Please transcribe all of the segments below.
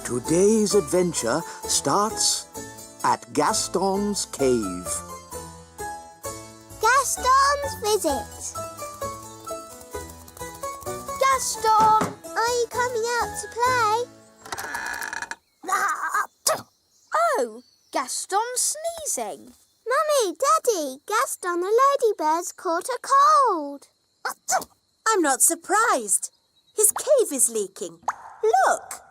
Today's adventure starts at Gaston's cave. Gaston's visit. Gaston, are you coming out to play? Oh, Gaston's sneezing. Mummy, Daddy, Gaston the ladybird's caught a cold. I'm not surprised. His cave is leaking. Look.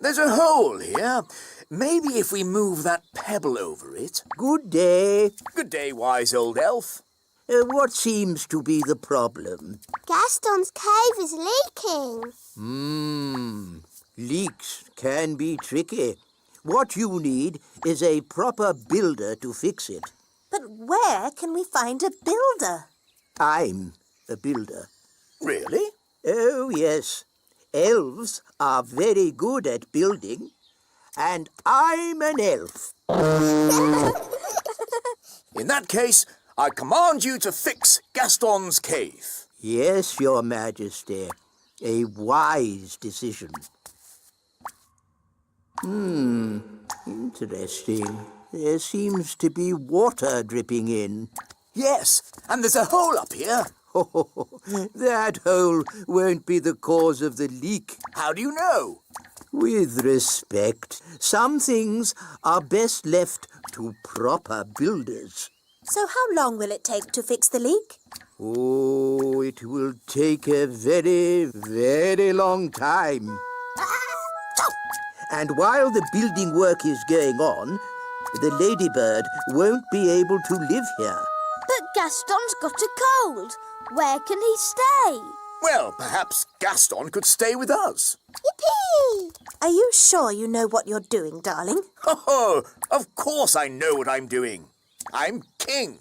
There's a hole here. Maybe if we move that pebble over it. Good day. Good day, wise old elf. What seems to be the problem? Gaston's cave is leaking. Leaks can be tricky. What you need is a proper builder to fix it. But where can we find a builder? I'm a builder. Really? Oh, yes. Elves are very good at building. And I'm an elf. In that case, I command you to fix Gaston's cave. Yes, Your Majesty. A wise decision. Interesting. There seems to be water dripping in. Yes, and there's a hole up here. That hole won't be the cause of the leak. How do you know? With respect, some things are best left to proper builders. So how long will it take to fix the leak? Oh, it will take a very, very long time. And while the building work is going on, the ladybird won't be able to live here. But Gaston's got a cold. Where can he stay? Well, perhaps Gaston could stay with us. Yippee! Are you sure you know what you're doing, darling? Oh, of course I know what I'm doing. I'm king.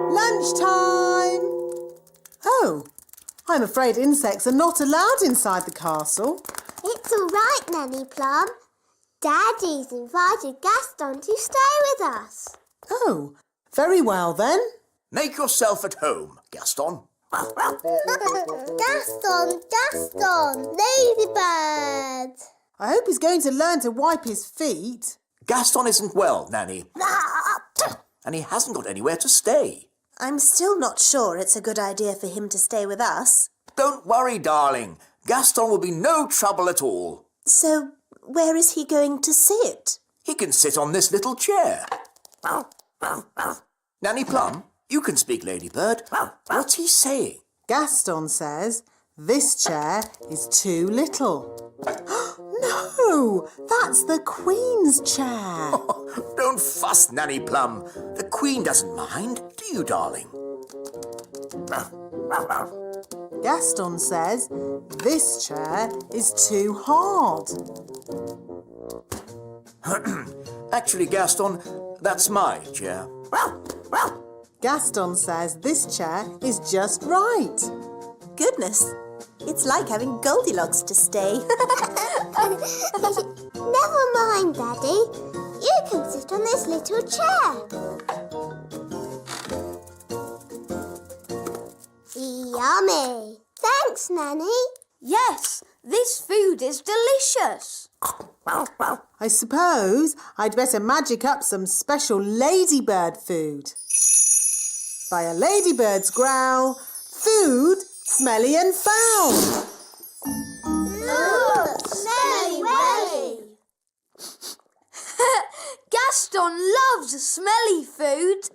Lunchtime! Oh, I'm afraid insects are not allowed inside the castle. It's all right, Nanny Plum. Daddy's invited Gaston to stay with us. Oh, very well then. Make yourself at home, Gaston. Gaston, ladybird. I hope he's going to learn to wipe his feet. Gaston isn't well, Nanny. And he hasn't got anywhere to stay. I'm still not sure it's a good idea for him to stay with us. Don't worry, darling. Gaston will be no trouble at all. So, where is he going to sit? He can sit on this little chair. Nanny Plum, you can speak, Ladybird. What's he saying? Gaston says this chair is too little. No, that's the Queen's chair. Don't fuss, Nanny Plum. The Queen doesn't mind, do you, darling? Gaston says this chair is too hard. Actually, Gaston, that's my chair. Gaston says this chair is just right. Goodness, it's like having Goldilocks to stay. Never mind, Daddy. You can sit on this little chair. Yummy. Thanks, Nanny. Yes, this food is delicious. I suppose I'd better magic up some special ladybird food. By a ladybird's growl, food smelly and foul. Look, smelly welly. Gaston loves smelly food.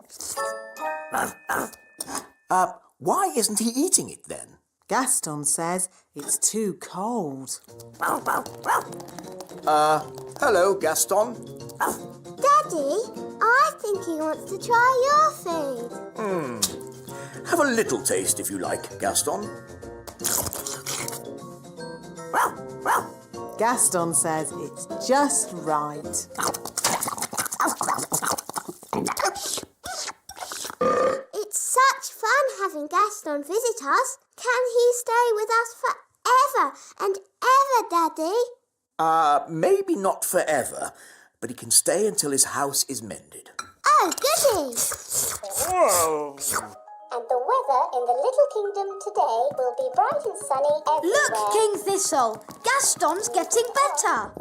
Why isn't he eating it then? Gaston says it's too cold. Hello, Gaston. Daddy, I think he wants to try your food. Have a little taste if you like, Gaston. Gaston says it's just right. It's such fun having Gaston visit us. Can he stay with us forever and ever, Daddy? Maybe not forever, but he can stay until his house is mended. Oh, Daddy! And the weather in the little kingdom today will be bright and sunny everywhere. Look, King Thistle! Gaston's getting better.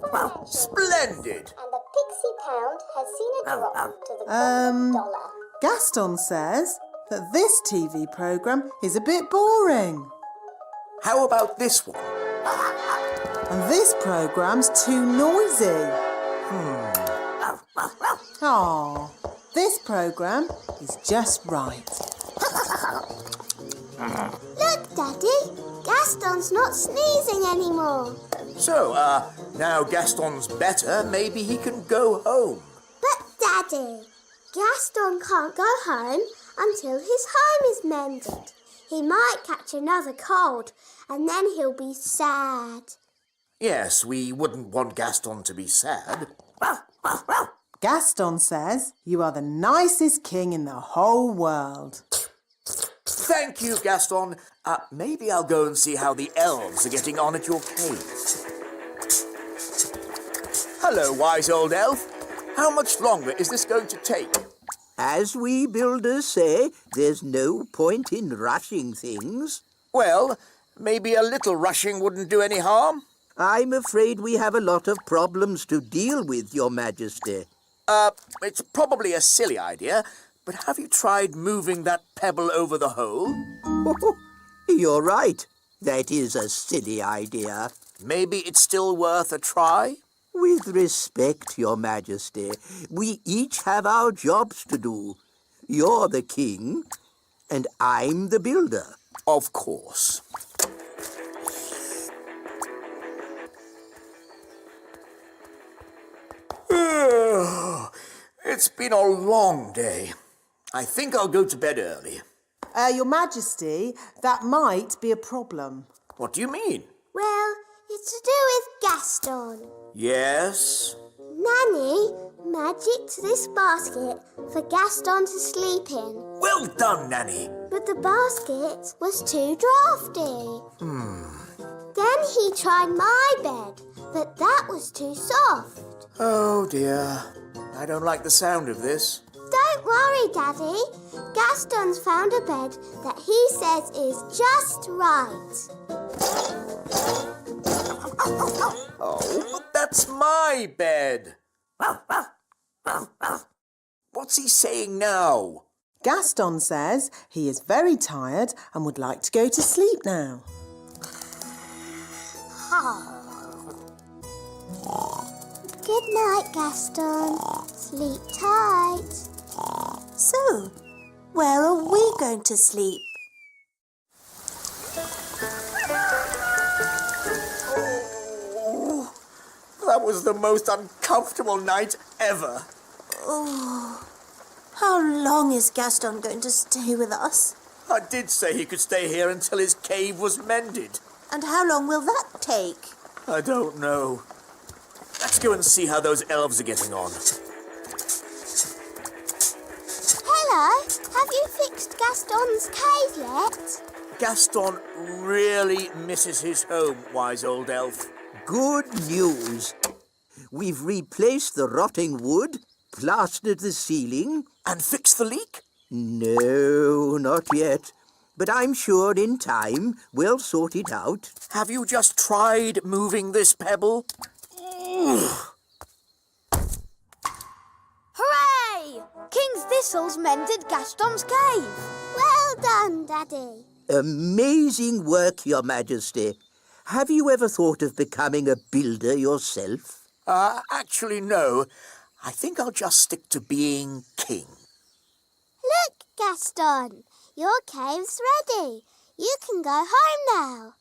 Splendid! And the pixie pound has seen a drop to the golden dollar. Gaston says that this TV programme is a bit boring. How about this one? And this programme's too noisy. Aw, this programme is just right. Look, Daddy! Gaston's not sneezing anymore. So, now Gaston's better, maybe he can go home. But, Daddy, Gaston can't go home until his home is mended. He might catch another cold, and then he'll be sad. Yes, we wouldn't want Gaston to be sad. Gaston says you are the nicest king in the whole world. Thank you, Gaston. Maybe I'll go and see how the elves are getting on at your cave. Hello, wise old elf. How much longer is this going to take? As we builders say, there's no point in rushing things. Well, maybe a little rushing wouldn't do any harm. I'm afraid we have a lot of problems to deal with, Your Majesty. It's probably a silly idea, but have you tried moving that pebble over the hole? You're right. That is a silly idea. Maybe it's still worth a try? With respect, Your Majesty, we each have our jobs to do. You're the king, and I'm the builder. Of course. It's been a long day. I think I'll go to bed early. Your Majesty, that might be a problem. What do you mean? Well, it's to do with Gaston. Yes? Nanny magicked this basket for Gaston to sleep in. Well done, Nanny. But the basket was too drafty. Then he tried my bed, but that was too soft. Oh, dear. I don't like the sound of this. Don't worry, Daddy. Gaston's found a bed that he says is just right. Oh, but that's my bed. What's he saying now? Gaston says he is very tired and would like to go to sleep now. Good night, Gaston. Sleep tight. So, where are we going to sleep? Oh, that was the most uncomfortable night ever. Oh, how long is Gaston going to stay with us? I did say he could stay here until his cave was mended. And how long will that take? I don't know. Let's go and see how those elves are getting on. Hello, have you fixed Gaston's cave yet? Gaston really misses his home, wise old elf. Good news. We've replaced the rotting wood, plastered the ceiling. And fixed the leak? No, not yet. But I'm sure in time we'll sort it out. Have you just tried moving this pebble? Hooray! King Thistle's mended Gaston's cave. Well done, Daddy. Amazing work, Your Majesty. Have you ever thought of becoming a builder yourself? Actually, no. I think I'll just stick to being king. Look, Gaston, your cave's ready. You can go home now.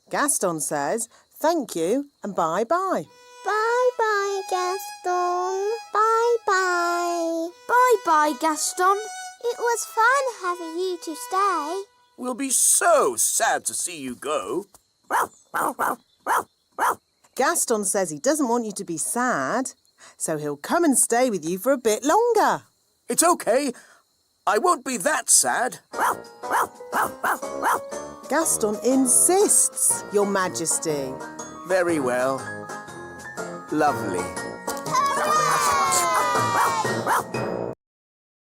Gaston says thank you and bye-bye. Bye-bye, Gaston. Bye-bye. Bye-bye, Gaston. It was fun having you to stay. We'll be so sad to see you go. Gaston says he doesn't want you to be sad, so he'll come and stay with you for a bit longer. It's okay. I won't be that sad. Gaston insists, Your Majesty. Very well. Lovely.